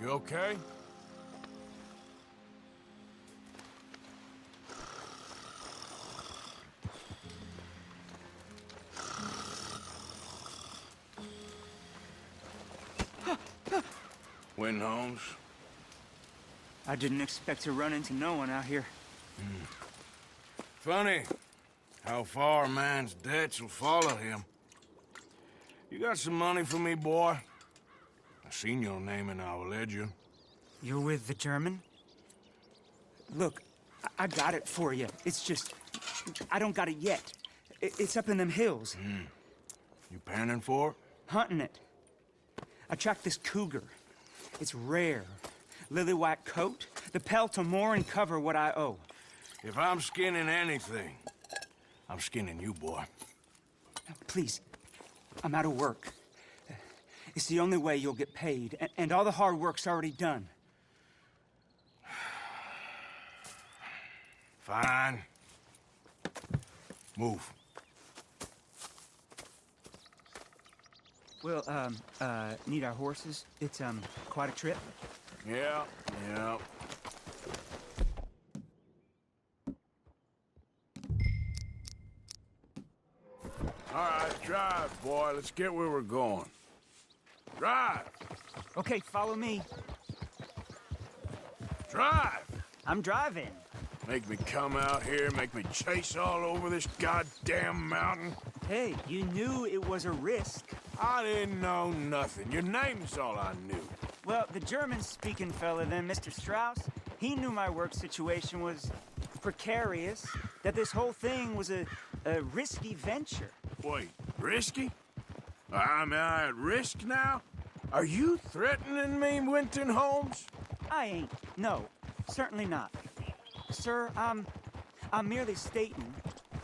You okay? Win, Holmes? I didn't expect to run into no one out here. Funny how far a man's debts will follow him. You got some money for me, boy? I seen your name in our ledger. You're with the German? Look, I got it for you. It's just, I don't got it yet. It's up in them hills. You panning for it? Hunting it. I tracked this cougar. It's rare. Lily white coat, the pelt to more and cover what I owe. If I'm skinning anything, I'm skinning you, boy. Please, I'm out of work. It's the only way you'll get paid, and all the hard work's already done. Fine. Move. Well, need our horses? It's, quite a trip. Yeah. All right, drive, boy. Let's get where we're going. Drive! Okay, follow me. Drive! I'm driving. Make me come out here, make me chase all over this goddamn mountain. Hey, you knew it was a risk. I didn't know nothing. Your name's all I knew. Well, the German-speaking fella then, Mr. Strauss, he knew my work situation was precarious, that this whole thing was a risky venture. Wait, risky? Am I at risk now? Are you threatening me, Winton Holmes? I ain't. No, certainly not. Sir, I'm merely stating,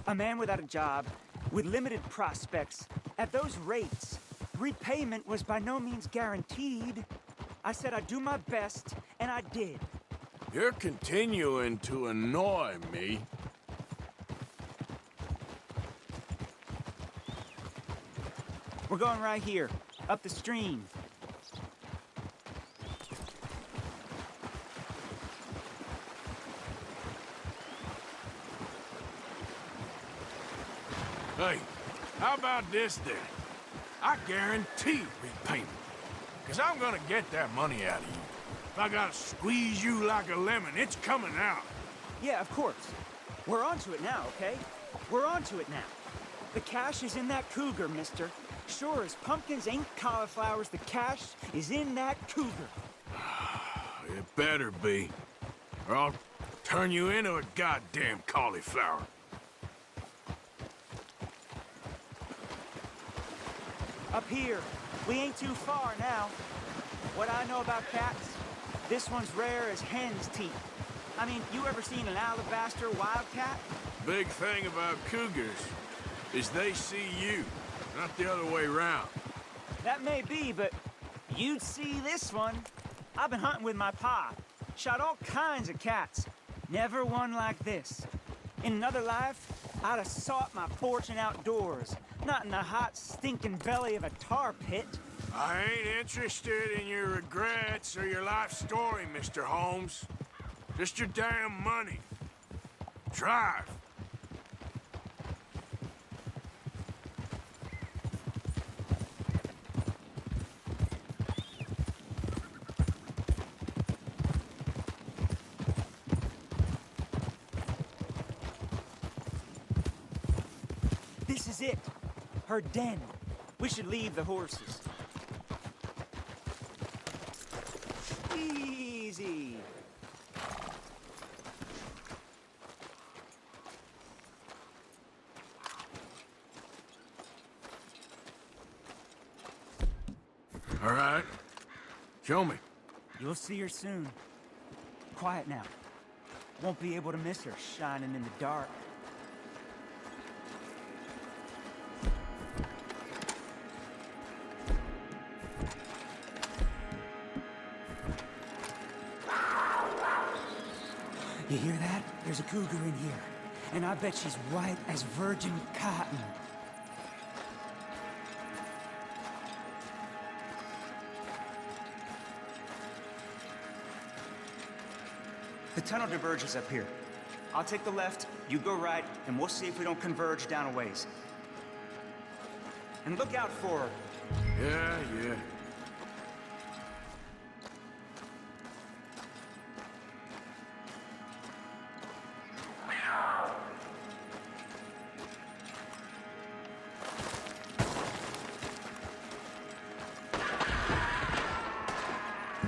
a man without a job, with limited prospects, at those rates, repayment was by no means guaranteed. I said I'd do my best, and I did. You're continuing to annoy me. We're going right here, up the stream. Hey, how about this then? I guarantee repayment. Because I'm gonna get that money out of you. If I gotta squeeze you like a lemon, it's coming out. Yeah, of course. We're onto it now, okay? We're onto it now. The cash is in that cougar, mister. Sure as pumpkins ain't cauliflowers, the cash is in that cougar. It better be, or I'll turn you into a goddamn cauliflower. Up here, we ain't too far now. What I know about cats, this one's rare as hen's teeth. I mean, you ever seen an alabaster wildcat? Big thing about cougars is they see you, not the other way around. That may be, but you'd see this one. I've been hunting with my pa. Shot all kinds of cats. Never one like this. In another life, I'd have sought my fortune outdoors, not in the hot, stinking belly of a tar pit. I ain't interested in your regrets or your life story, Mr. Holmes. Just your damn money. Drive. This is it. Her den. We should leave the horses. Easy. All right. Show me. You'll see her soon. Quiet now. Won't be able to miss her shining in the dark. You hear that? There's a cougar in here. And I bet she's white as virgin cotton. The tunnel diverges up here. I'll take the left, you go right, and we'll see if we don't converge down a ways. And look out for her. Yeah.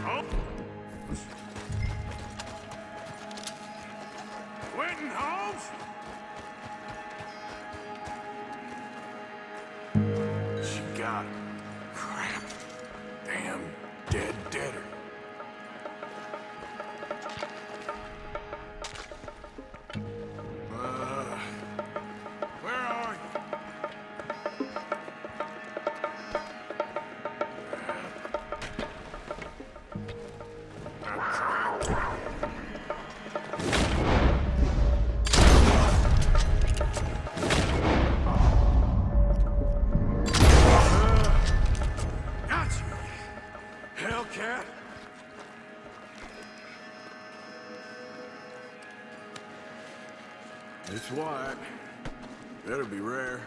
Oh. Quentin Holmes? She got him. Crap. Damn deader. Where are you? Got you, Hellcat. It's white. Better be rare.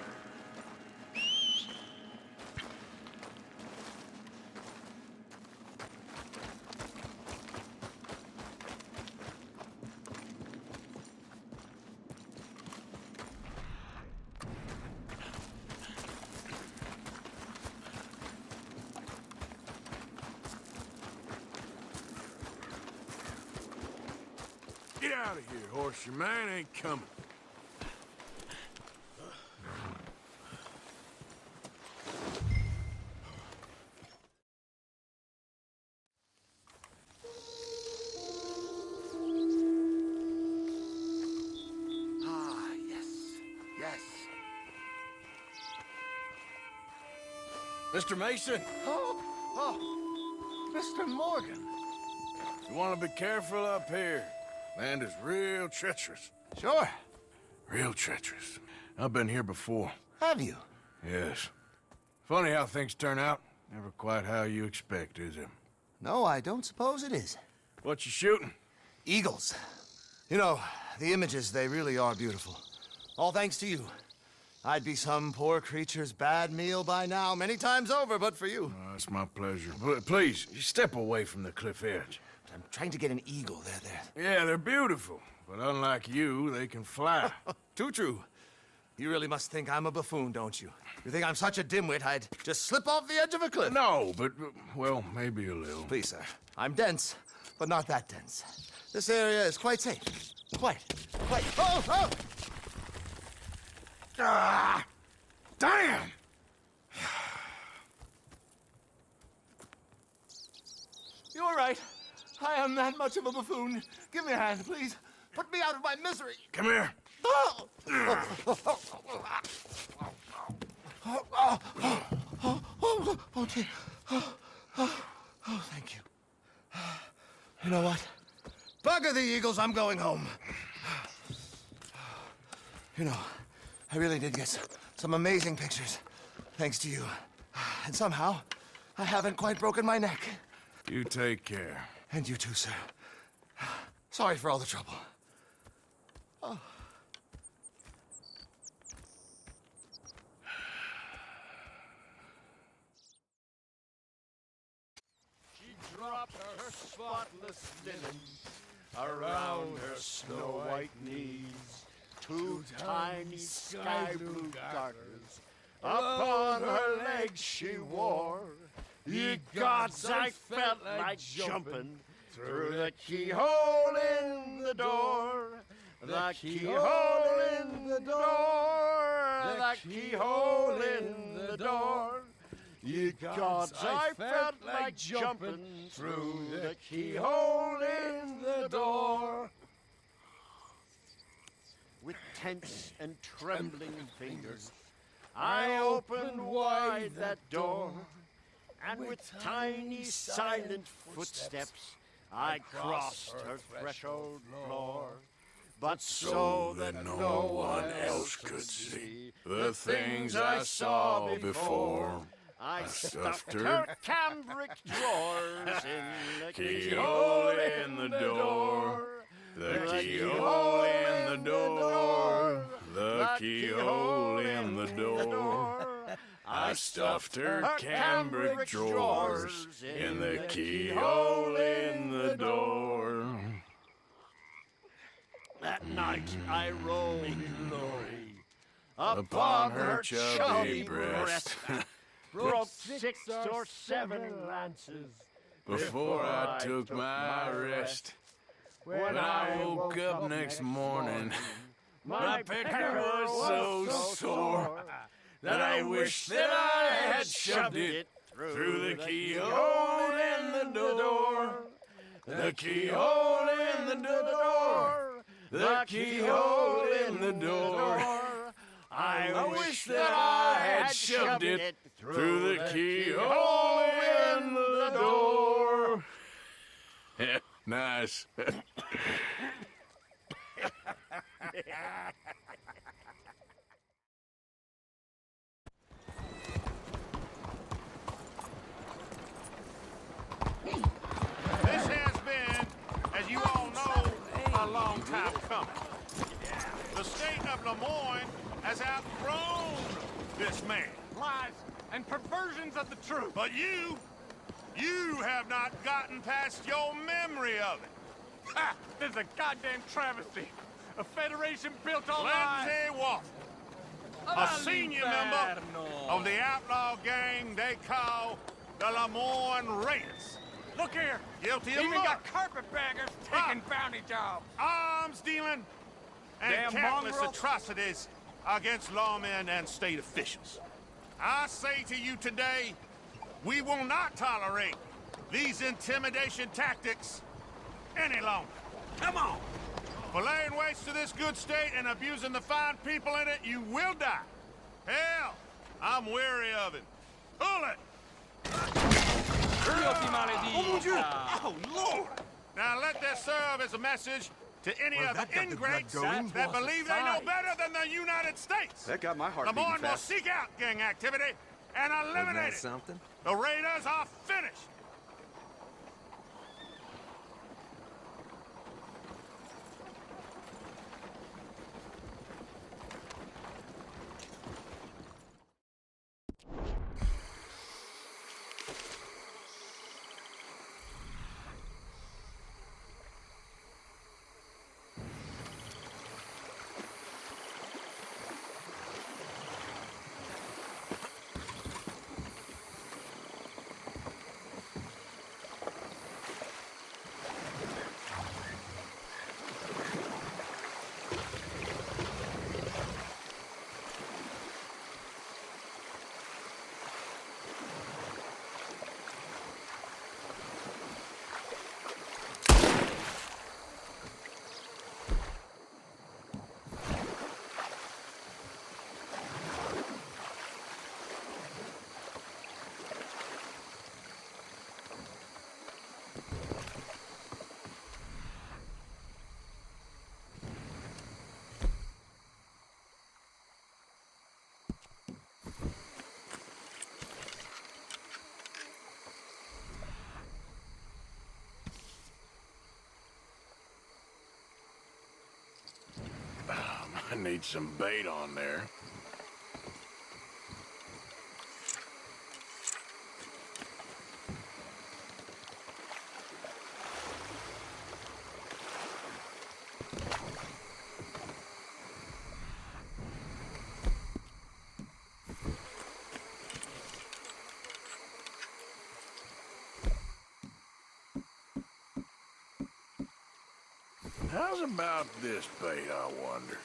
Get out of here, horse. Your man ain't coming. Ah, yes. Mr. Mason, Oh, Mr. Morgan. you want to be careful up here. Land is real treacherous. Sure. Real treacherous. I've been here before. Have you? Yes. Funny how things turn out. Never quite how you expect, is it? No, I don't suppose it is. What you shooting? Eagles. You know, the images, they really are beautiful. All thanks to you. I'd be some poor creature's bad meal by now, many times over, but for you. Oh, it's my pleasure. Please, step away from the cliff edge. I'm trying to get an eagle. There. Yeah, they're beautiful. But unlike you, they can fly. Too true. You really must think I'm a buffoon, don't you? You think I'm such a dimwit I'd just slip off the edge of a cliff? No, but, well, maybe a little. Please, sir. I'm dense, but not that dense. This area is quite safe. Quite. Oh! Ah! Damn! You're right. I am that much of a buffoon. Give me a hand, please. Put me out of my misery. Come here. Oh, dear. Oh, thank you. You know what? Bugger the Eagles, I'm going home. You know, I really did get some amazing pictures, thanks to you. And somehow, I haven't quite broken my neck. You take care. And you too, sir. Sorry for all the trouble. Oh. She dropped her spotless linen around her snow-white knees. Two tiny sky-blue garters upon her legs she wore. Ye gods, I felt like jumping through the keyhole in the door. The keyhole in the door. The keyhole in the door. Ye gods, I felt like jumping through the keyhole in the door. With tense and trembling fingers, I opened wide that door, and with tiny silent footsteps, I crossed her threshold floor. But so that no one else could see the things I saw before, I stuffed her cambric drawers in the keyhole in the door. The keyhole in the door. The keyhole in the door. I stuffed her cambric drawers in the keyhole in the door. That night I rolled glory upon her chubby breast. Broke 6 or 7 lances Before I took my rest. When I woke up next morning, my pecker was so sore that I wished that I had shoved it through the keyhole in the door. The keyhole in the door. The keyhole in the door. I wish that I had shoved it through the keyhole in the door. Nice. This has been, as you all know, a long time coming. The state of Lemoyne has outgrown this man. Lies and perversions of the truth. But you have not gotten past your memory of it. Ha! This is a goddamn travesty. A federation built on lies. Lindsay Walker, a senior member of the outlaw gang they call the Lemoyne Raiders. Look here. Guilty of Even murder, got carpetbaggers taking bounty jobs. arms dealing, and Damn countless mongrels. atrocities against lawmen and state officials. I say to you today, we will not tolerate these intimidation tactics any longer. Come on! For laying waste to this good state and abusing the fine people in it, you will die. Hell, I'm weary of it. Pull it! Oh, Lord! Now let this serve as a message to any of the ingrates that believe they know better than the United States. That got my heart beating Lemoyne will fast. seek out gang activity and eliminate it. Something? The Raiders are finished. I need some bait on there. How's about this bait, I wonder?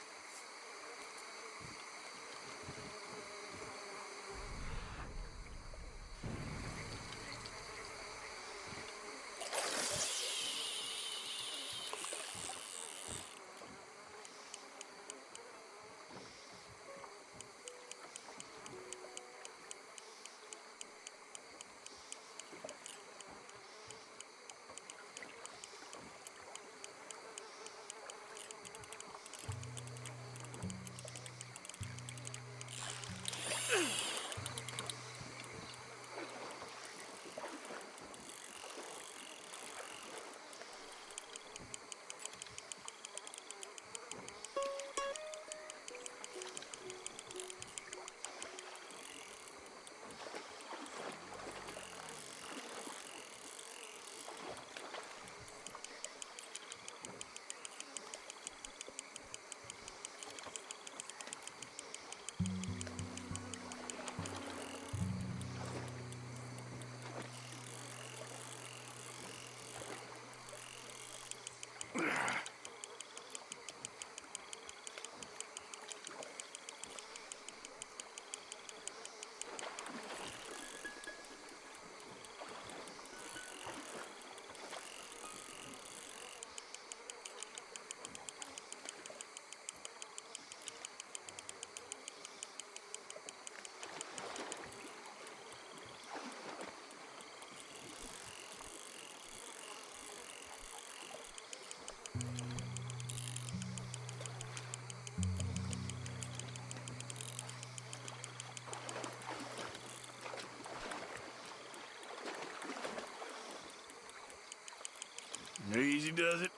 Easy does it.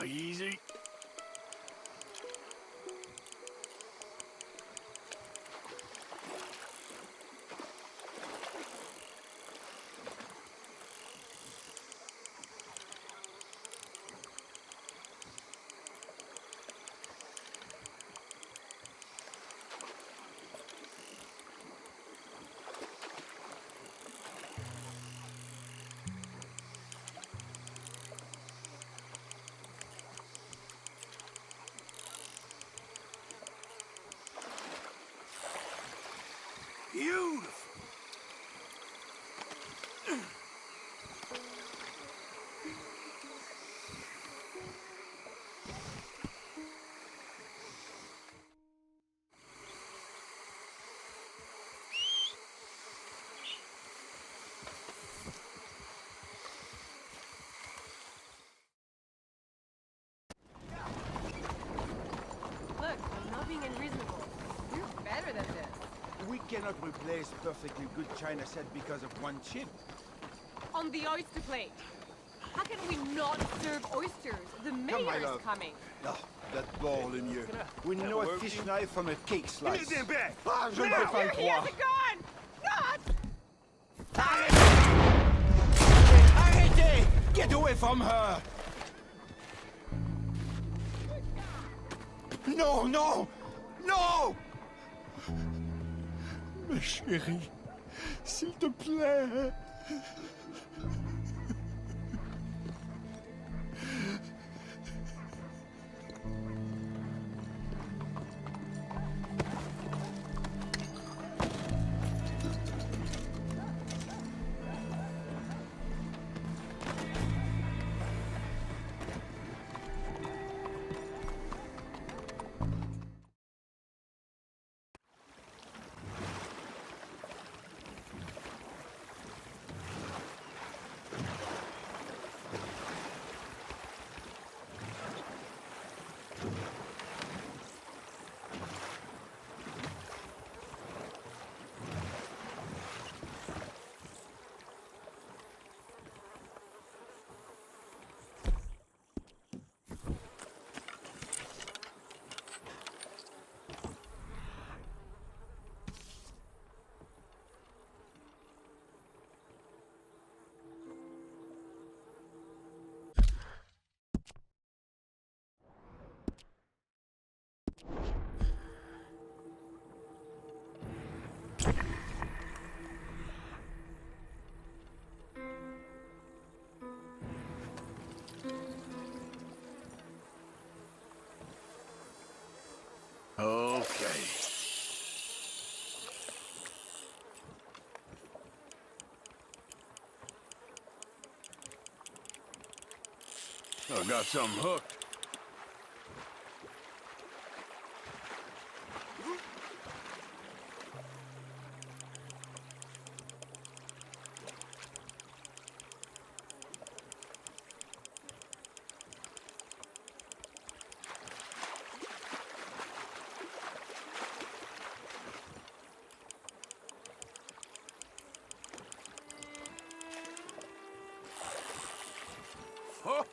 Easy. Beautiful. Look, I'm not being unreasonable. You're better than this. We cannot replace perfectly good China set because of one chip. On the oyster plate. How can we not serve oysters? The mayor my is love. coming. Oh, that ball in you. We know a fish knife from a cake slice. Give me the bag. Ah, je ne peux pas Here, le he has croire. a gun! Not! Arrêtez! Get away from her! No, no! No! Ma chérie, s'il te plaît. I got something hooked.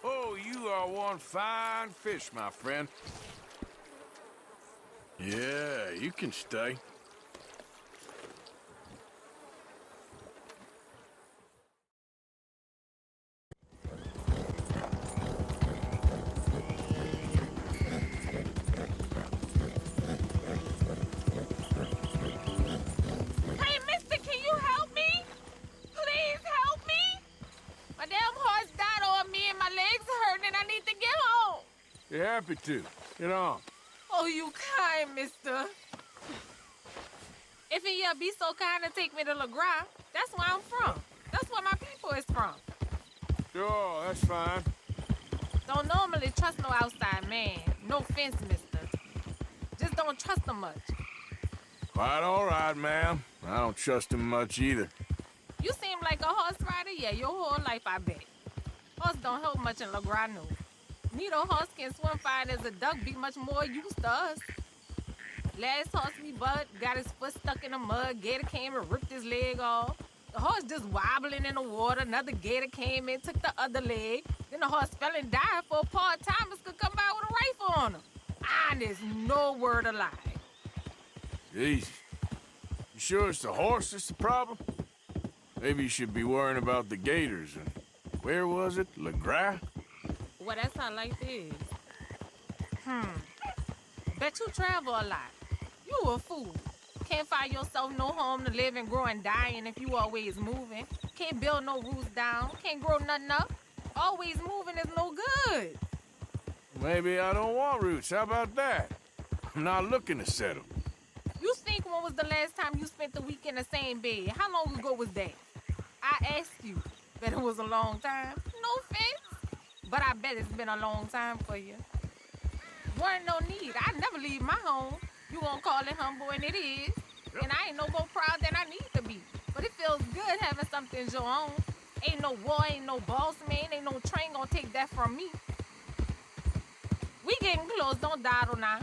Oh, you are one fine fish, my friend. Yeah, you can stay. Hey, mister, can you help me? Please help me? My damn horse died on me and my legs hurt and I need to get home. You're happy to. Get on. Oh, you kind, mister. If you be so kind to take me to LeGras, that's where I'm from. That's where my people is from. Sure, that's fine. Don't normally trust no outside man. No offense, mister. Just don't trust him much. Quite all right, ma'am. I don't trust him much either. You seem like a horse rider, yeah, your whole life, I bet. Horse don't help much in LeGras, no. Neither horse can swim fine as a duck, be much more used to us. Last horse we bought got his foot stuck in the mud, gator came and ripped his leg off. The horse just wobbling in the water, another gator came in, took the other leg. Then the horse fell and died before part-timers could come by with a rifle on him. Honest, no word of lie. Easy. You sure it's the horse that's the problem? Maybe you should be worrying about the gators. And where was it? LeGras? Well, that's how life is. Bet you travel a lot. You a fool. Can't find yourself no home to live and grow and dying if you always moving. Can't build no roots down. Can't grow nothing up. Always moving is no good. Maybe I don't want roots. How about that? I'm not looking to settle. You think when was the last time you spent the week in the same bed? How long ago was that? I asked you. Bet it was a long time. No offense. But I bet it's been a long time for you. Weren't no need. I never leave my home. You gonna call it humble, and it is. And I ain't no more proud than I need to be. But it feels good having something your own. Ain't no war, ain't no boss man, ain't no train gonna take that from me. We getting close, don't dawdle now.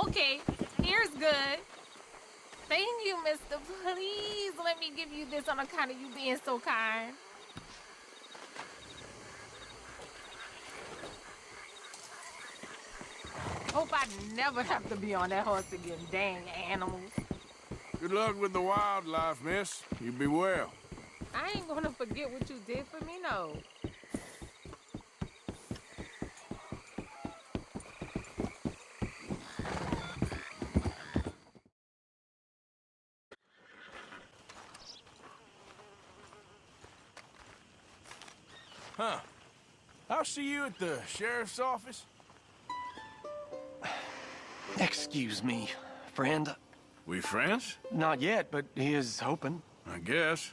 Okay, here's good. Thank you, mister. Please let me give you this on account of you being so kind. Hope I never have to be on that horse again, dang animals. Good luck with the wildlife, miss. You be well. I ain't gonna forget what you did for me, no. Huh. I'll see you at the sheriff's office. Excuse me, friend. We friends? Not yet, but he is hoping. I guess.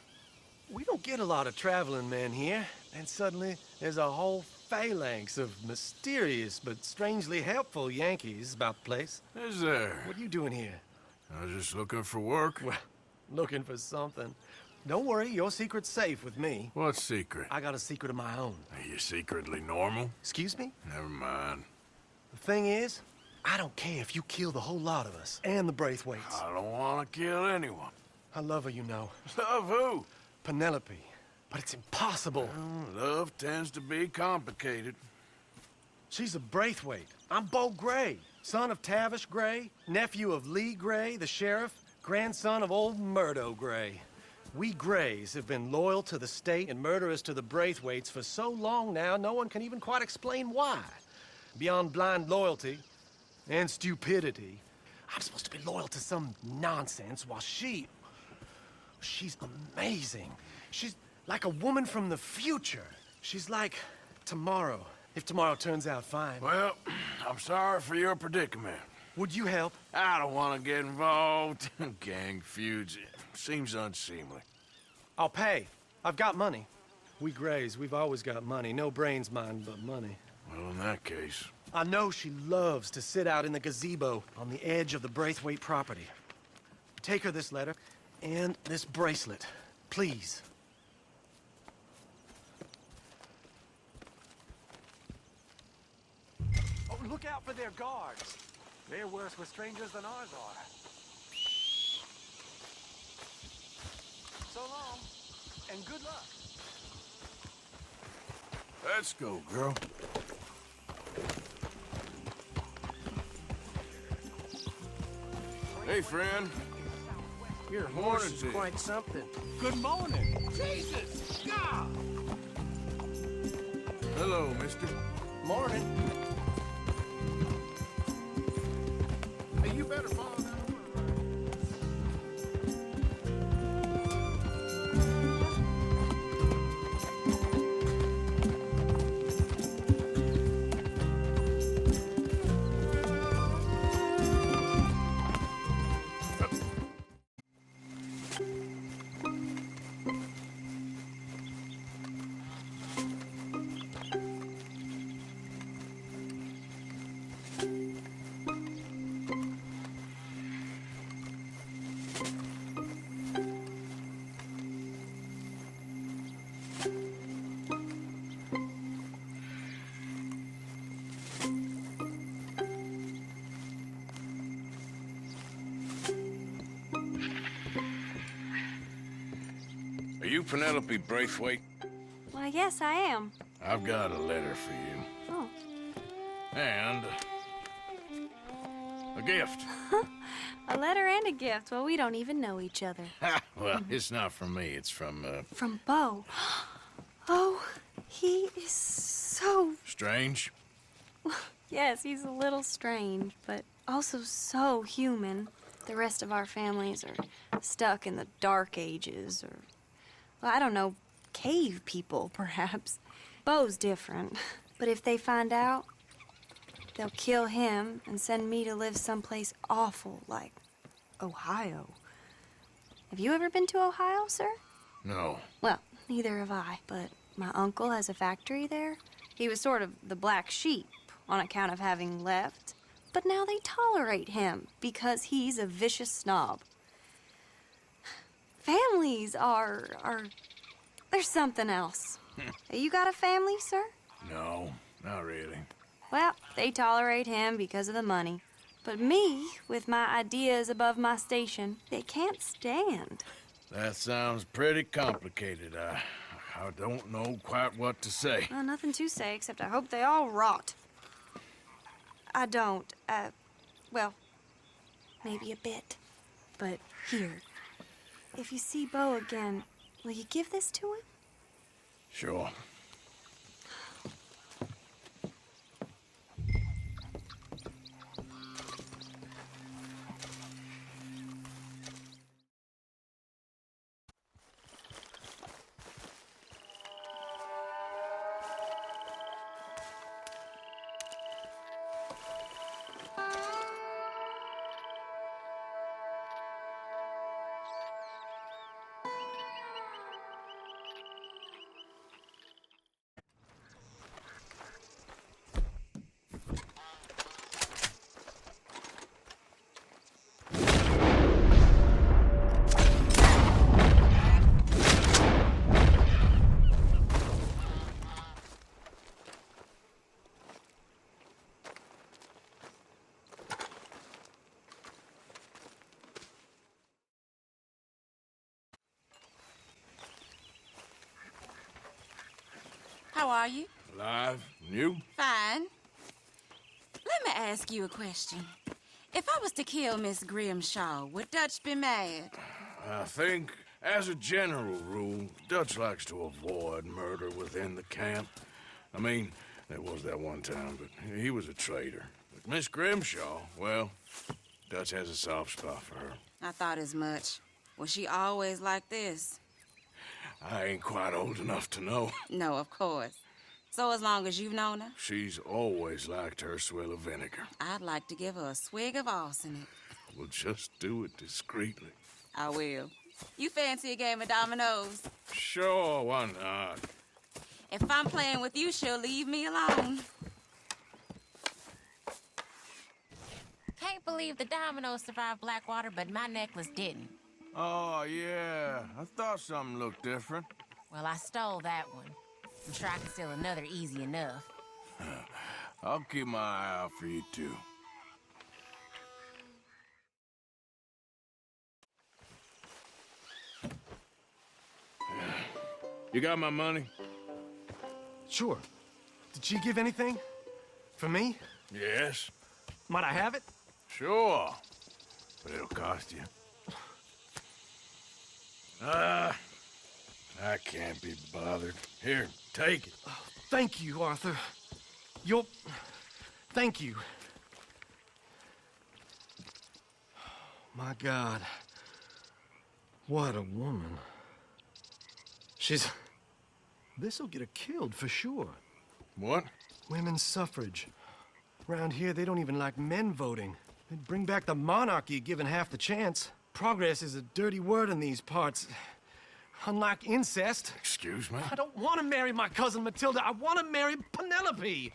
We don't get a lot of traveling men here, and suddenly there's a whole phalanx of mysterious but strangely helpful Yankees about the place. Is there? What are you doing here? I was just looking for work. Well, looking for something. Don't worry, your secret's safe with me. What secret? I got a secret of my own. Are you secretly normal? Excuse me? Never mind. The thing is, I don't care if you kill the whole lot of us, and the Braithwaites. I don't want to kill anyone. I love her, you know. Love who? Penelope. But it's impossible. Well, love tends to be complicated. She's a Braithwaite. I'm Beau Gray, son of Tavish Gray, nephew of Lee Gray, the sheriff, grandson of old Murdo Gray. We Grays have been loyal to the state and murderous to the Braithwaites for so long now, no one can even quite explain why. Beyond blind loyalty and stupidity, I'm supposed to be loyal to some nonsense while she's amazing. She's like a woman from the future. She's like tomorrow. if tomorrow turns out fine. Well, I'm sorry for your predicament. Would you help? I don't want to get involved. Gang feuds. Seems unseemly. I'll pay. I've got money. We Grays, we've always got money. No brains, mind, but money. Well, in that case... I know she loves to sit out in the gazebo on the edge of the Braithwaite property. Take her this letter and this bracelet, please. Oh, look out for their guards. They're worse with strangers than ours are. So long, and good luck. Let's go, girl. Hey, friend. Your horse is quite something. Good morning. Jesus! God! Hello, mister. Morning. Hey, you better follow that Are you Penelope Braithwaite? Why, yes, I am. I've got a letter for you. Oh. And... a gift. A letter and a gift. Well, we don't even know each other. Well, it's not from me. It's from, From Beau. Oh, he is so... Strange? Yes, he's a little strange, but also so human. The rest of our families are stuck in the Dark Ages, or... well, I don't know, cave people, perhaps. Beau's different. But if they find out, they'll kill him and send me to live someplace awful like Ohio. Have you ever been to Ohio, sir? No. Well, neither have I, but my uncle has a factory there. He was sort of the black sheep on account of having left. But now they tolerate him because he's a vicious snob. Families they're something else. You got a family, sir? No, not really. Well, they tolerate him because of the money. But me, with my ideas above my station, they can't stand. That sounds pretty complicated. I don't know quite what to say. Well, nothing to say, except I hope they all rot. I don't, well, maybe a bit. But here, if you see Beau again, will you give this to him? Sure. How are you? Alive? You? Fine. Let me ask you a question. If I was to kill Miss Grimshaw, would Dutch be mad? I think, as a general rule, Dutch likes to avoid murder within the camp. I mean, there was that one time, but he was a traitor. But Miss Grimshaw, well, Dutch has a soft spot for her. I thought as much. Was she always like this? I ain't quite old enough to know. No, of course. So as long as you've known her? She's always liked her swill of vinegar. I'd like to give her a swig of arsenic. We'll just do it discreetly. I will. You fancy a game of dominoes? Sure, why not? If I'm playing with you, she'll leave me alone. Can't believe the dominoes survived Blackwater, but my necklace didn't. Oh, yeah. I thought something looked different. Well, I stole that one. I'm sure I can steal another easy enough. I'll keep my eye out for you, too. You got my money? Sure. Did she give anything? For me? Yes. Might I have it? Sure. But it'll cost you. I can't be bothered. Here, take it. Oh, thank you, Arthur. Thank you. My God. What a woman. This'll get her killed for sure. What? Women's suffrage. Around here, they don't even like men voting. They'd bring back the monarchy given half the chance. Progress is a dirty word in these parts. Unlike incest. Excuse me? I don't want to marry my cousin Matilda. I want to marry Penelope.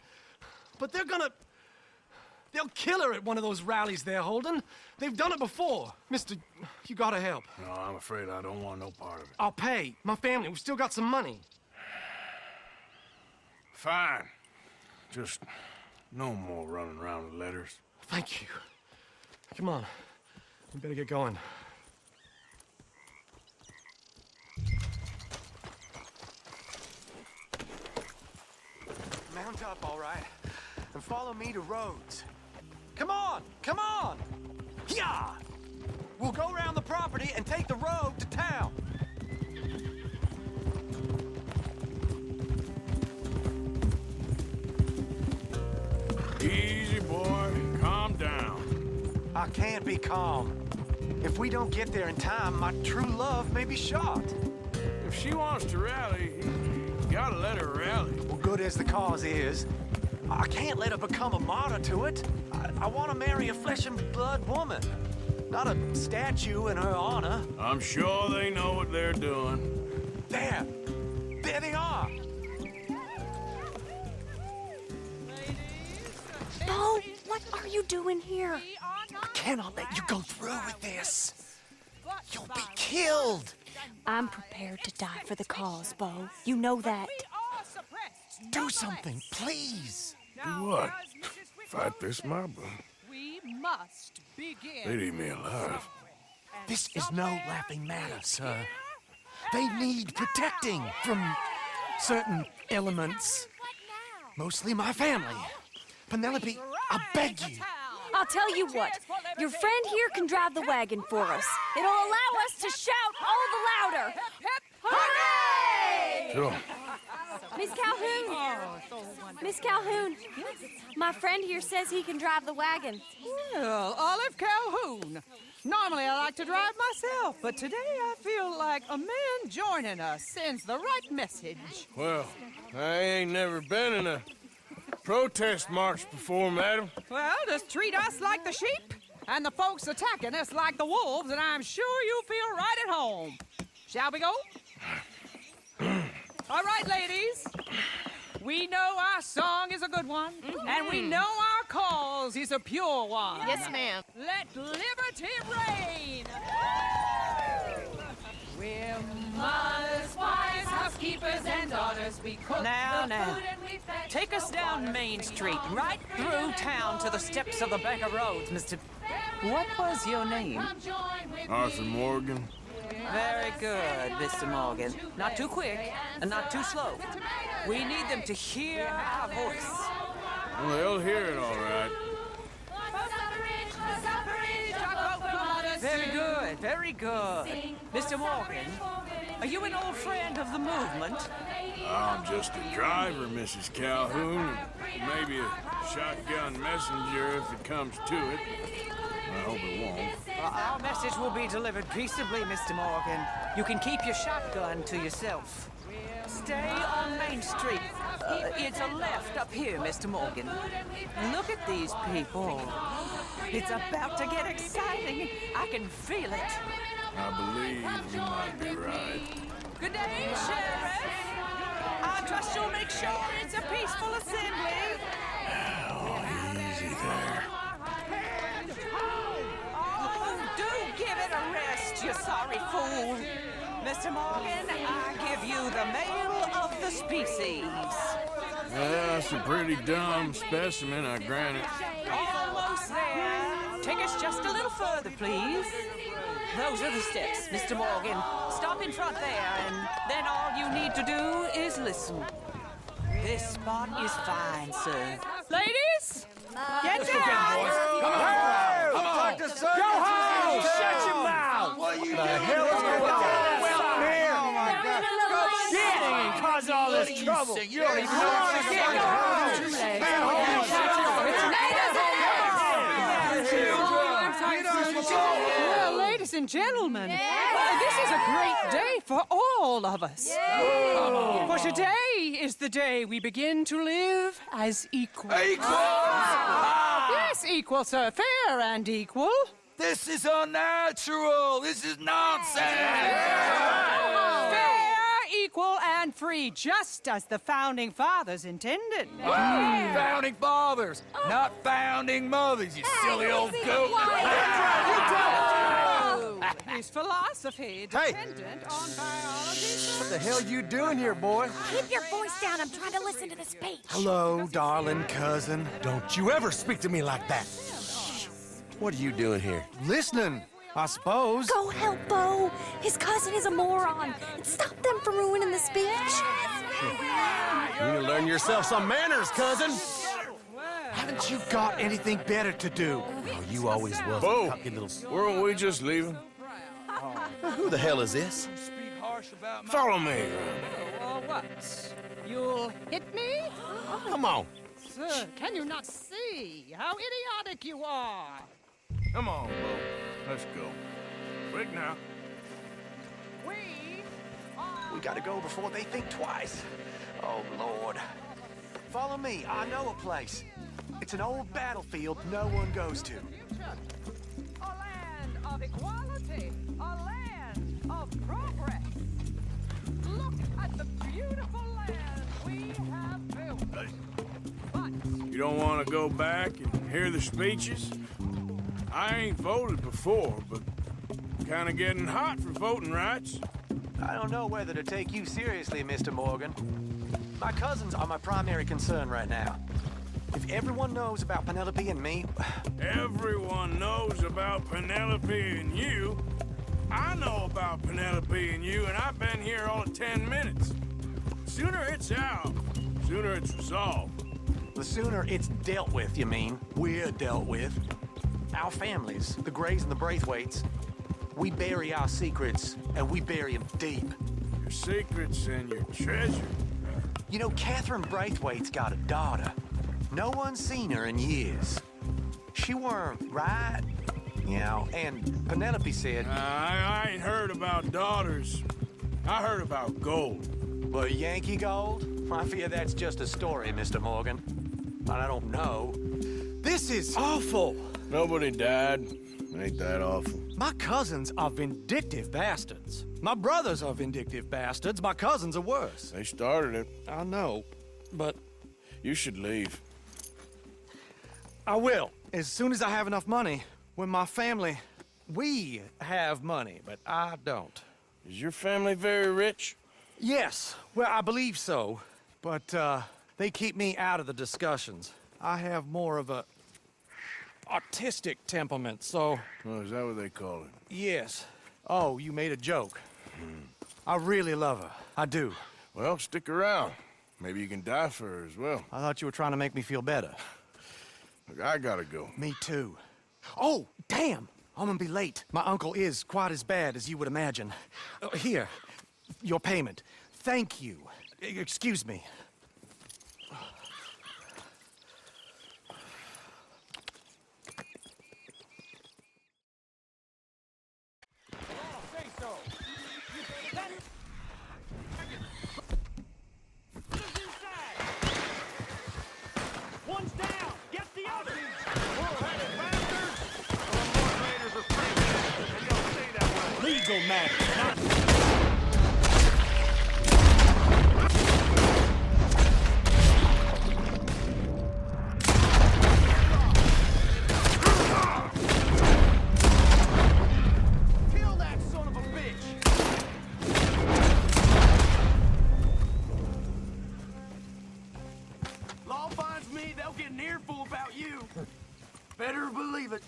But they'll kill her at one of those rallies they're holding. They've done it before. Mister, you gotta help. No, I'm afraid I don't want no part of it. I'll pay. My family, we've still got some money. Fine. Just no more running around with letters. Thank you. Come on. We better get going. Mount up, all right, and follow me to Rhodes. Come on! Come on! Yeah! We'll go around the property and take the road to town. Easy, boy. Calm down. I can't be calm. If we don't get there in time, my true love may be shot. If she wants to rally, you gotta let her rally. Well, good as the cause is, I can't let her become a martyr to it. I want to marry a flesh and blood woman, not a statue in her honor. I'm sure they know what they're doing. There they are. Bo, what are you doing here? I cannot let you go through with this. You'll be killed. I'm prepared to die for the cause, Bo. You know that. Do something, please. Do what? Fight this mob? We must begin. They'd eat me alive. This is no laughing matter, sir. They need protecting from certain elements. Mostly my family. Penelope, I beg you. I'll tell you what. Your friend here can drive the wagon for us. It'll allow us to shout all the louder. Hooray! Sure. Miss Calhoun! Miss Calhoun, my friend here says he can drive the wagon. Well, Olive Calhoun. Normally I like to drive myself, but today I feel like a man joining us sends the right message. Well, I ain't never been in a protest march before, madam. Well, just treat us like the sheep, and the folks attacking us like the wolves, and I'm sure you'll feel right at home. Shall we go? All right, ladies. We know our song is a good one, and we know our cause is a pure one. Yes, ma'am. Let liberty reign! We're mothers, wives, housekeepers, and daughters. We cook Now, the food and we fetch take us the down water. Main Street, right through town to the steps of the Bank of Rhodes, Mr. What was your name? Come join with Arthur me. Morgan. Very good, Mr. Morgan. Not too quick and not too slow. We need them to hear our voice. Well, they'll hear it all right. Very good, very good. Mr. Morgan, are you an old friend of the movement? I'm just a driver, Mrs. Calhoun. Maybe a shotgun messenger if it comes to it. I hope it won't. Our message will be delivered peaceably, Mr. Morgan. You can keep your shotgun to yourself. Stay on Main Street. It's a left up here, Mr. Morgan. Look at these people. It's about to get exciting. I can feel it. I believe you might be right. Good day, Sheriff. I trust you'll make sure it's a peaceful assembly. Easy there. Oh, do give it a rest, you sorry fool. Mr. Morgan, I give you the male of the species. That's a pretty dumb specimen, I grant it. Almost there. Take us just a little further, please. Those are the steps, Mr. Morgan. Stop in front there, and then all you need to do is listen. This spot is fine, sir. Ladies, get down! Come on! Come on! Go home! Shut your mouth! What are you The hell is going on? Here! Oh my God! Shit! And cause all this trouble! You don't even know what's going Well, ladies and gentlemen, this is a great day for all of us. For today is the day we begin to live as equals. Yes, equal, sir. Fair and equal. This is unnatural. This is nonsense. Fair, equal, and free, just as the Founding Fathers intended. Founding fathers, not founding mothers, you silly old goat. His philosophy dependent on biology. What the hell you doing here, boy? Keep your voice down. I'm trying to listen to the speech. Hello, darling cousin. Don't you ever speak to me like that. What are you doing here? Listening, I suppose. Go help Bo. His cousin is a moron. And stop them from ruining the speech. You need to learn yourself some manners, cousin. Haven't you got anything better to do? Oh, you always was Bo, a cocky little... weren't we just leaving? Who the hell is this? Follow me. Or what? You'll hit me? Come on. Sir, can you not see how idiotic you are? Come on, Bo. Let's go. Quick now. We gotta go before they think twice. Oh, Lord. Follow me. I know a place. It's an old battlefield no one goes to. A land of equality, a land of progress. Look at the beautiful land we have built. You don't want to go back and hear the speeches? I ain't voted before, but kind of getting hot for voting rights. I don't know whether to take you seriously, Mr. Morgan. My cousins are my primary concern right now. If everyone knows about Penelope and me... Everyone knows about Penelope and you. I know about Penelope and you, and I've been here all of 10 minutes. Sooner it's out, sooner it's resolved. The sooner it's dealt with, you mean? We're dealt with. Our families, the Grays and the Braithwaites, we bury our secrets, and we bury them deep. Your secrets and your treasure. You know, Catherine Braithwaite's got a daughter. No one's seen her in years. She weren't right, you know, and Penelope said... I ain't heard about daughters. I heard about gold. But Yankee gold? I fear that's just a story, Mr. Morgan. And I don't know. This is awful. Nobody died. Ain't that awful? My cousins are vindictive bastards. My brothers are vindictive bastards. My cousins are worse. They started it. I know, but... You should leave. I will, as soon as I have enough money. When my family... We have money, but I don't. Is your family very rich? Yes, well, I believe so. But, they keep me out of the discussions. I have more of a... artistic temperament, so... Oh, is that what they call it? Yes. Oh, you made a joke. I really love her. I do. Well, stick around. Maybe you can die for her as well. I thought you were trying to make me feel better. Look, I gotta go. Me too. Oh, damn! I'm gonna be late. My uncle is quite as bad as you would imagine. Here, your payment. Thank you. Excuse me. proposal matters. Kill that son of a bitch! Law finds me, they'll get an earful about you. Better believe it.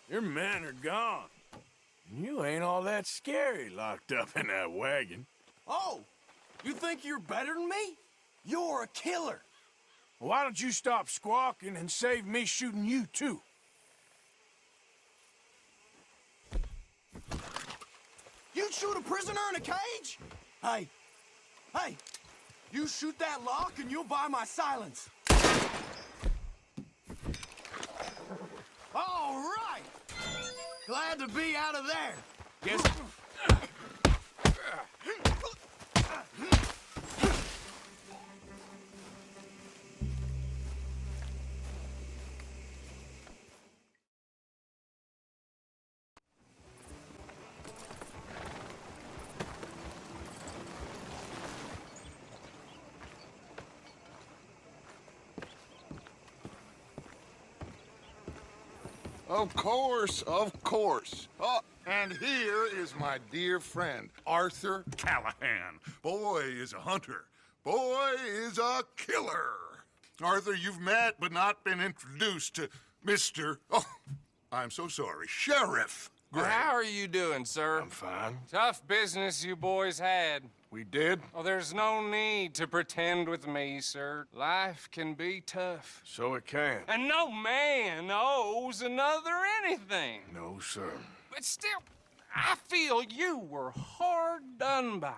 Your men are gone. You ain't all that scary locked up in that wagon. Oh, you think you're better than me? You're a killer. Why don't you stop squawking and save me shooting you, too? You'd shoot a prisoner in a cage? Hey, you shoot that lock and you'll buy my silence. All right. Glad to be out of there. Guess... Of course, of course. Oh, and here is my dear friend, Arthur Callahan. Boy is a hunter. Boy is a killer. Arthur, you've met but not been introduced to Mr. Oh, I'm so sorry, Sheriff Gray. How are you doing, sir? I'm fine. Tough business you boys had. We did? Oh, there's no need to pretend with me, sir. Life can be tough. So it can. And no man owes another anything. No, sir. But still, I feel you were hard done by.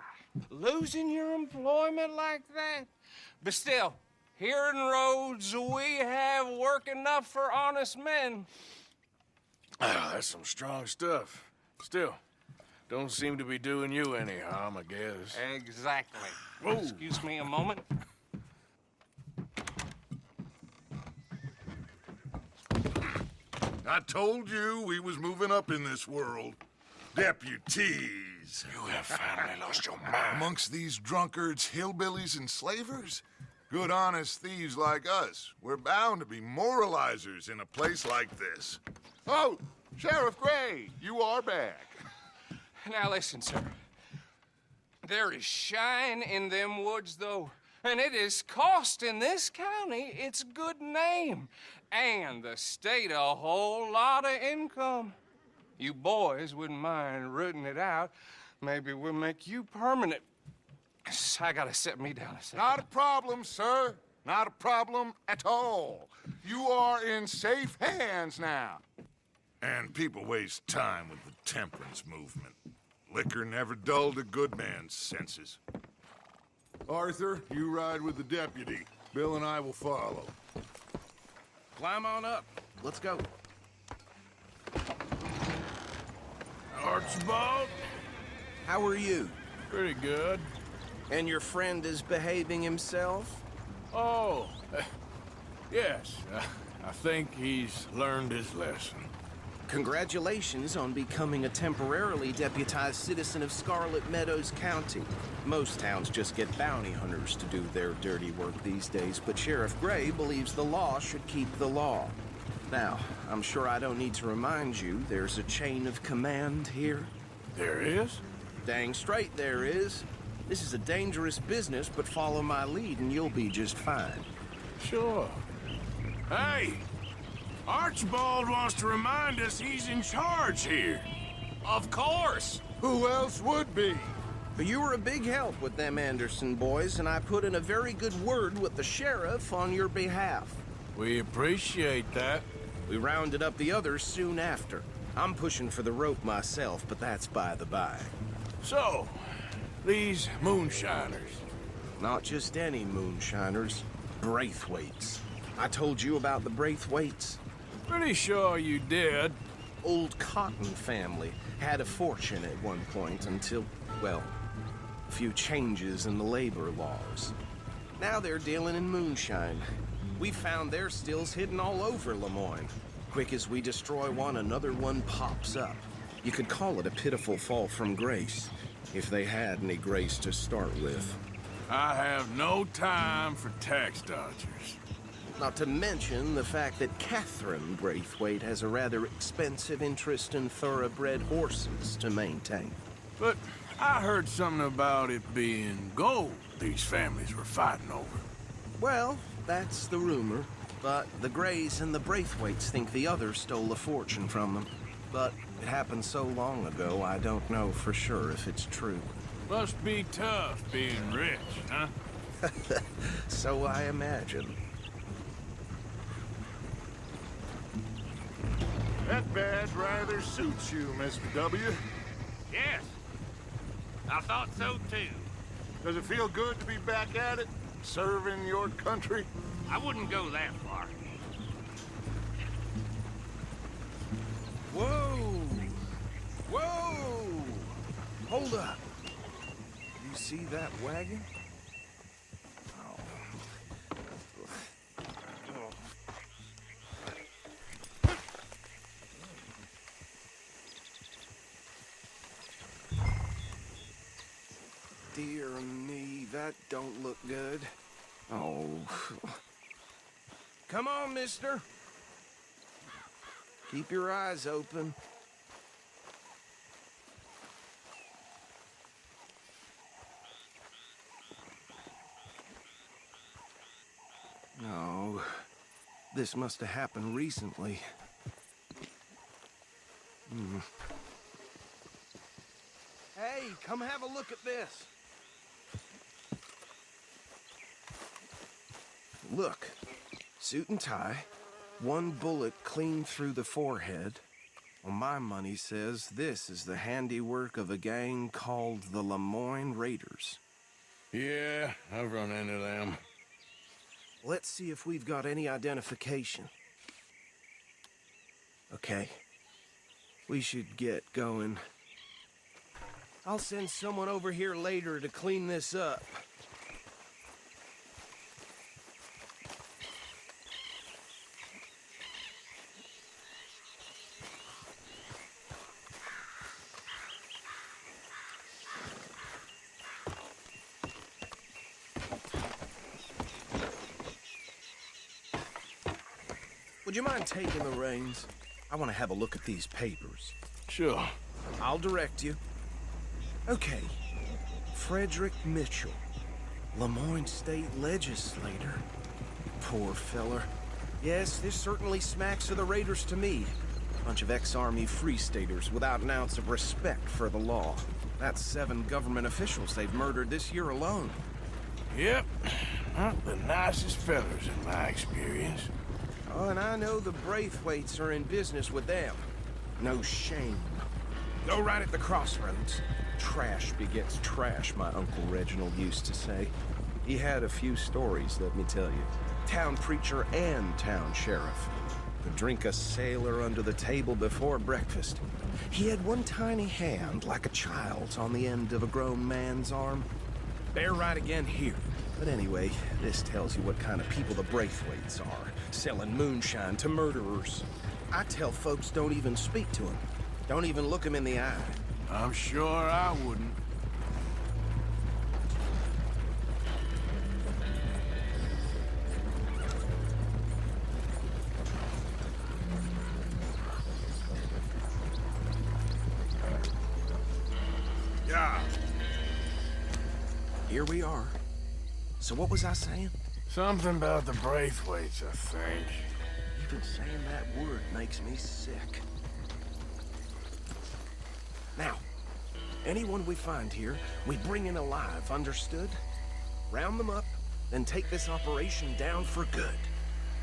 Losing your employment like that. But still, here in Rhodes, we have work enough for honest men. Ah, that's some strong stuff. Still, don't seem to be doing you any harm, I guess. Exactly. Whoa. Excuse me a moment. I told you we was moving up in this world. Deputies. You have finally lost your mind. Amongst these drunkards, hillbillies, and slavers? Good honest thieves like us. We're bound to be moralizers in a place like this. Oh, Sheriff Gray, you are back. Now listen, sir. There is shine in them woods, though, and it is costing this county its good name and the state a whole lot of income. You boys wouldn't mind rooting it out. Maybe we'll make you permanent. I gotta set me down a second. Not a problem, sir. Not a problem at all. You are in safe hands now. And people waste time with the temperance movement. Liquor never dulled a good man's senses. Arthur, you ride with the deputy. Bill and I will follow. Climb on up. Let's go. Archibald? How are you? Pretty good. And your friend is behaving himself? Oh, yes. I think he's learned his lesson. Congratulations on becoming a temporarily deputized citizen of Scarlet Meadows County. Most towns just get bounty hunters to do their dirty work these days, but Sheriff Gray believes the law should keep the law. Now, I'm sure I don't need to remind you there's a chain of command here. There is? Dang straight there is. This is a dangerous business, but follow my lead and you'll be just fine. Sure. Hey! Archibald wants to remind us he's in charge here. Of course! Who else would be? But you were a big help with them Anderson boys, and I put in a very good word with the sheriff on your behalf. We appreciate that. We rounded up the others soon after. I'm pushing for the rope myself, but that's by the by. So, these moonshiners. Not just any moonshiners. Braithwaites. I told you about the Braithwaites? Pretty sure you did. old Cotton family. Had a fortune at one point until, well, a few changes in the labor laws. Now they're dealing in moonshine. We found their stills hidden all over Lemoyne. Quick as we destroy one, another one pops up. You could call it a pitiful fall from grace, if they had any grace to start with. I have no time for tax dodgers. Not to mention the fact that Catherine Braithwaite has a rather expensive interest in thoroughbred horses to maintain. But I heard something about it being gold these families were fighting over. Well, that's the rumor. But the Greys and the Braithwaites think the others stole a fortune from them. But it happened so long ago, I don't know for sure if it's true. Must be tough being rich, huh? So I imagine. That badge rather suits you, Mr. W. Yes. I thought so, too. Does it feel good to be back at it, serving your country? I wouldn't go that far. Whoa! Whoa! Hold up. You see that wagon? Dear me, that don't look good. Oh. Come on, mister. Keep your eyes open. No. This must have happened recently. Hey, come have a look at this. Look, suit and tie, one bullet clean through the forehead. Well, my money says this is the handiwork of a gang called the Lemoyne Raiders. Yeah, I've run into them. Let's see if we've got any identification. Okay. We should get going. I'll send someone over here later to clean this up. Would you mind taking the reins? I want to have a look at these papers. Sure. I'll direct you. Okay. Frederick Mitchell, Lemoyne State Legislator. Poor feller. Yes, this certainly smacks of the Raiders to me. Bunch of ex-Army Free Staters without an ounce of respect for the law. That's 7 government officials they've murdered this year alone. Yep. Not the nicest fellas in my experience. Oh, and I know the Braithwaites are in business with them. No shame. Go right at the crossroads. Trash begets trash, my Uncle Reginald used to say. He had a few stories, let me tell you. Town preacher and town sheriff. Could drink a sailor under the table before breakfast. He had one tiny hand, like a child's, on the end of a grown man's arm. Bear right again here. But anyway, this tells you what kind of people the Braithwaites are, selling moonshine to murderers. I tell folks don't even speak to them. Don't even look them in the eye. I'm sure I wouldn't. Yeah. Here we are. So what was I saying? Something about the Braithwaites, I think. Even saying that word makes me sick. Now, anyone we find here, we bring in alive, understood? Round them up, then take this operation down for good.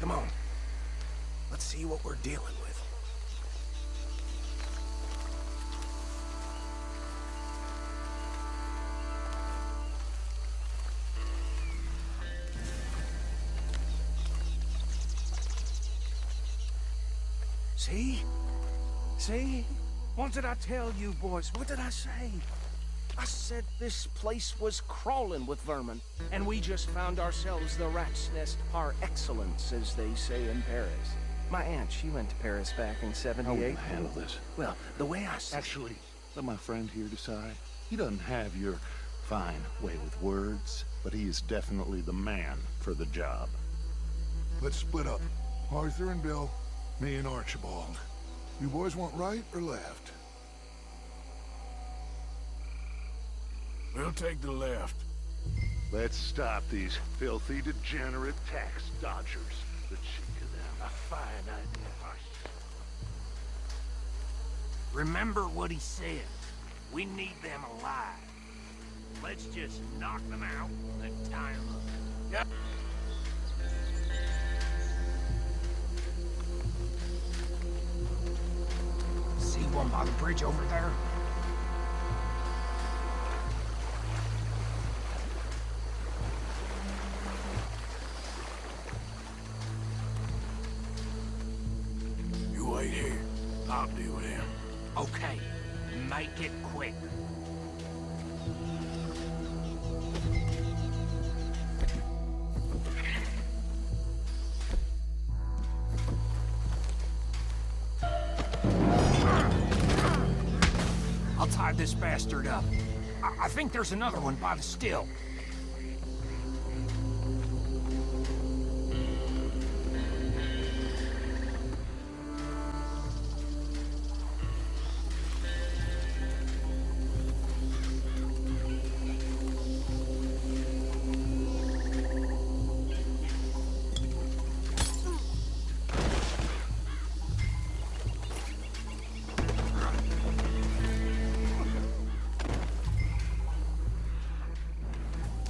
Come on. Let's see what we're dealing with. See? See? What did I tell you, boys? What did I say? I said this place was crawling with vermin, and we just found ourselves the rat's nest par excellence, as they say in Paris. My aunt, she went to Paris back in '78. How will you handle this? Well, the way I see Actually, let my friend here decide. He doesn't have your fine way with words, but he is definitely the man for the job. Let's split up. Arthur and Bill, me and Archibald. You boys want right or left? We'll take the left. Let's stop these filthy, degenerate tax dodgers. The cheek of them. A fine idea. Remember what he said. We need them alive. Let's just knock them out and tie them up. Yep. See one by the bridge over there? You wait here. I'll deal with him. Okay, make it quick. I'll tie this bastard up. I think there's another one by the still.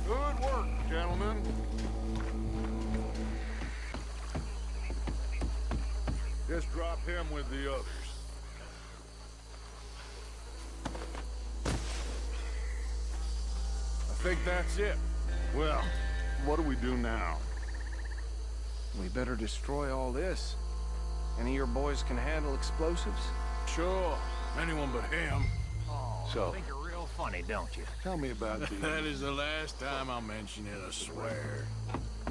Good work, gentlemen. Just drop him with the others. I think that's it. Well, what do we do now? We better destroy all this. Any of your boys can handle explosives? Sure. Anyone but him. So, Think you're real funny, don't you? tell me about the... That is the last time I'll mention it, I swear.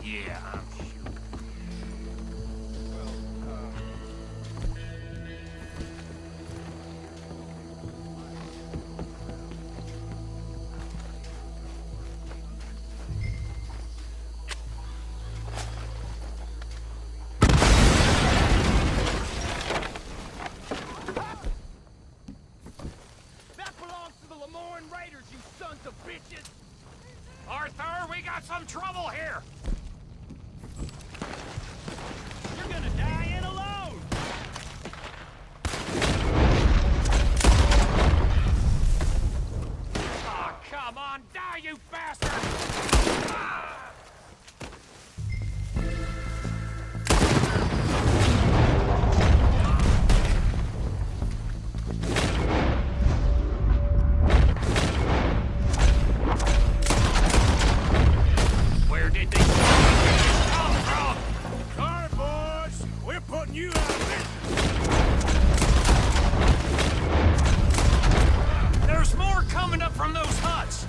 Yeah, I'm sure. That belongs to the Lemoyne Raiders, you sons of bitches! Arthur, we got some trouble here! You're gonna die in alone! Aw, come on, die, you bastard! Ah! Where did they come from? Sorry, boys. We're putting you out of business. There's more coming up from those huts.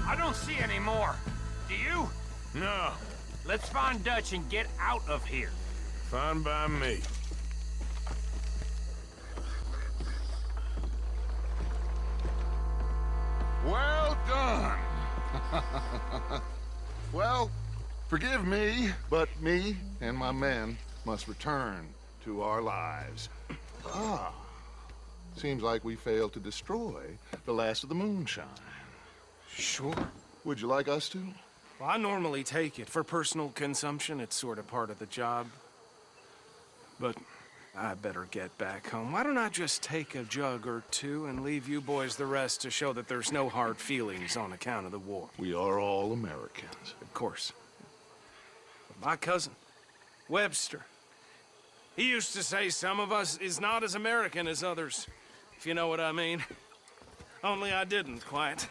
I don't see any more. Do you? No. Let's find Dutch and get out of here. Fine by me. Well, forgive me, but me and my men must return to our lives. Seems like we failed to destroy the last of the moonshine. Sure. Would you like us to? Well, I normally take it. For personal consumption, it's sort of part of the job. But I better get back home. Why don't I just take a jug or two and leave you boys the rest to show that there's no hard feelings on account of the war? We are all Americans. Of course. But my cousin, Webster, he used to say some of us is not as American as others, if you know what I mean. Only I didn't quite.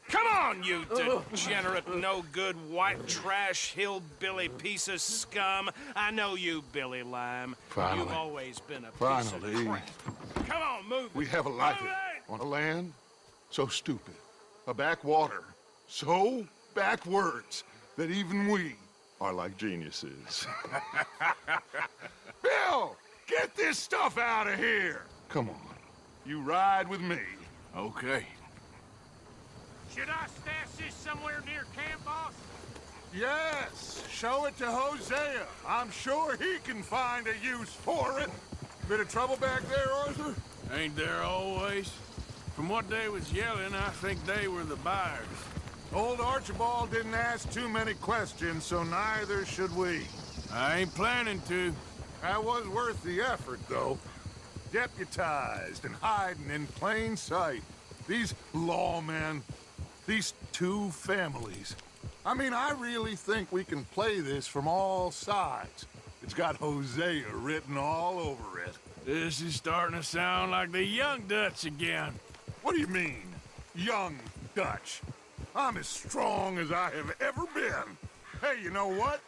Come on, you degenerate, no-good, white trash, hillbilly piece of scum. I know you, Billy Lime. Finally. You've always been a piece of crap. Come on, move it. We have a life on a land so stupid, a backwater so backwards that even we are like geniuses. Bill, get this stuff out of here. Come on, you ride with me. Okay. Should I stash this somewhere near camp, boss? Yes, show it to Hosea. I'm sure he can find a use for it. Bit of trouble back there, Arthur? Ain't there always? From what they was yelling, I think they were the buyers. Old Archibald didn't ask too many questions, so neither should we. I ain't planning to. That was worth the effort, though. Deputized and hiding in plain sight. These lawmen, these two families. I mean, I really think we can play this from all sides. It's got Hosea written all over it. This is starting to sound like the Young Dutch again. What do you mean, Young Dutch? I'm as strong as I have ever been. Hey, you know what?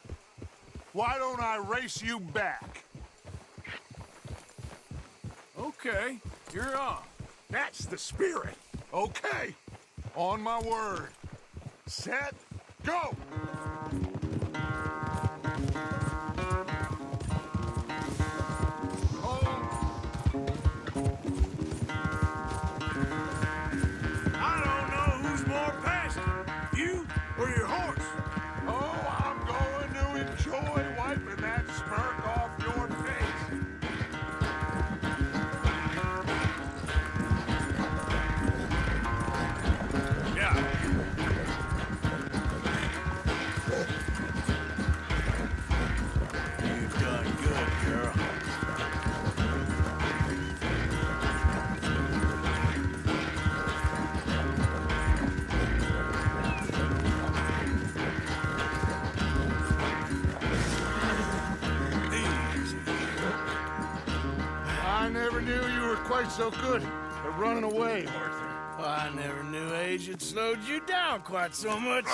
Why don't I race you back? Okay, you're on. That's the spirit. Okay, on my word. Set, go! I don't know who's more passionate, you or your horse. Oh, I'm going to enjoy wiping that smirk off your face. Yeah. You've done good, girl. I never knew you were quite so good at running away, Arthur. I never knew age had slowed you down quite so much.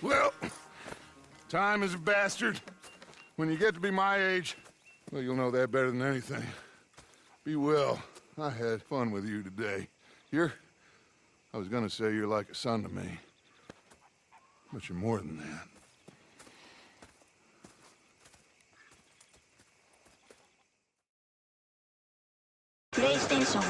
Well, time is a bastard. When you get to be my age, well, you'll know that better than anything. Be well. I had fun with you today. I was gonna say you're like a son to me. But you're more than that. PlayStation